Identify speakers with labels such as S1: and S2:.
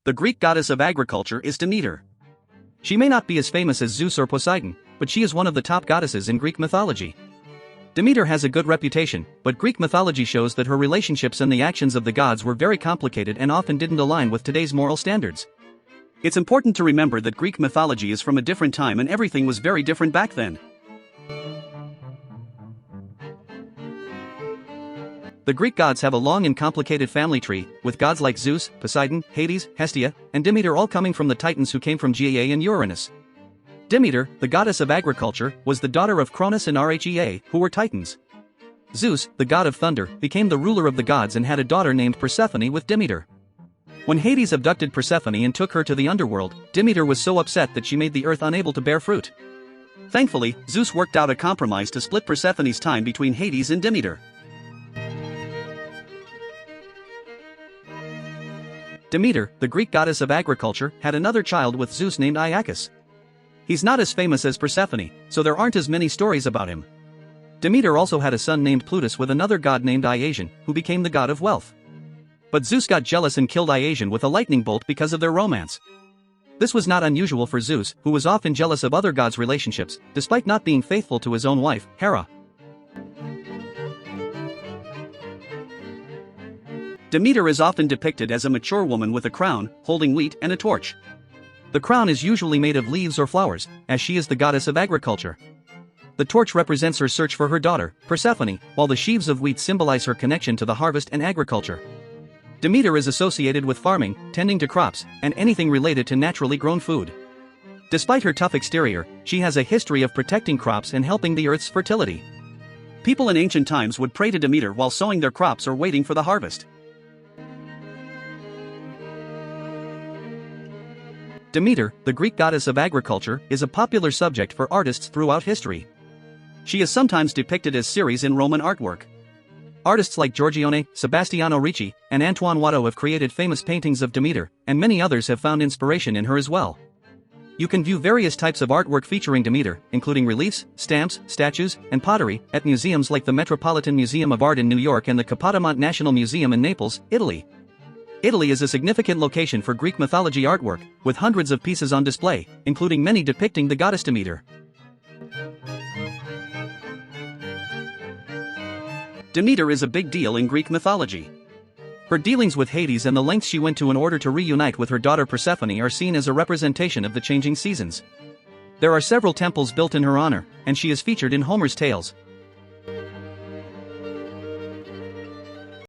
S1: The Greek goddess of agriculture is Demeter. She may not be as famous as Zeus or Poseidon, but she is one of the top goddesses in Greek mythology. Demeter has a good reputation, but Greek mythology shows that her relationships and the actions of the gods were very complicated and often didn't align with today's moral standards. It's important to remember that Greek mythology is from a different time and everything was very different back then. The Greek gods have a long and complicated family tree, with gods like Zeus, Poseidon, Hades, Hestia, and Demeter all coming from the Titans who came from GAEA and URANUS. Demeter, the goddess of agriculture, was the daughter of CRONUS and RHEA, who were Titans. Zeus, the god of thunder, became the ruler of the gods and had a daughter named Persephone with Demeter. When Hades abducted Persephone and took her to the Underworld, Demeter was so upset that she made the earth unable to bear fruit. Thankfully, Zeus worked out a compromise to split Persephone's time between Hades and Demeter. Demeter, the Greek goddess of agriculture, had another child with Zeus named Iacchus. He's not as famous as Persephone, so there aren't as many stories about him. Demeter also had a son named Plutus with another god named Iasion, who became the god of wealth. But Zeus got jealous and killed Iasion with a lightning bolt because of their romance. This was not unusual for Zeus, who was often jealous of other gods' relationships, despite not being faithful to his own wife, Hera. Demeter is often depicted as a mature woman with a crown, holding wheat and a torch. The crown is usually made of leaves or flowers, as she is the goddess of agriculture. The torch represents her search for her daughter, Persephone, while the sheaves of wheat symbolize her connection to the harvest and agriculture. Demeter is associated with farming, tending to crops, and anything related to naturally grown food. Despite her tough exterior, she has a history of protecting crops and helping the earth's fertility. People in ancient times would pray to Demeter while sowing their crops or waiting for the harvest. Demeter, the Greek goddess of agriculture, is a popular subject for artists throughout history. She is sometimes depicted as Ceres in Roman artwork. Artists like Giorgione, Sebastiano Ricci, and Antoine Watteau have created famous paintings of Demeter, and many others have found inspiration in her as well. You can view various types of artwork featuring Demeter, including reliefs, stamps, statues, and pottery, at museums like the Metropolitan Museum of Art in New York and the Capodimonte National Museum in Naples, Italy. Italy is a significant location for Greek mythology artwork, with hundreds of pieces on display, including many depicting the goddess Demeter. Demeter is a big deal in Greek mythology. Her dealings with Hades and the lengths she went to in order to reunite with her daughter Persephone are seen as a representation of the changing seasons. There are several temples built in her honor, and she is featured in Homer's tales,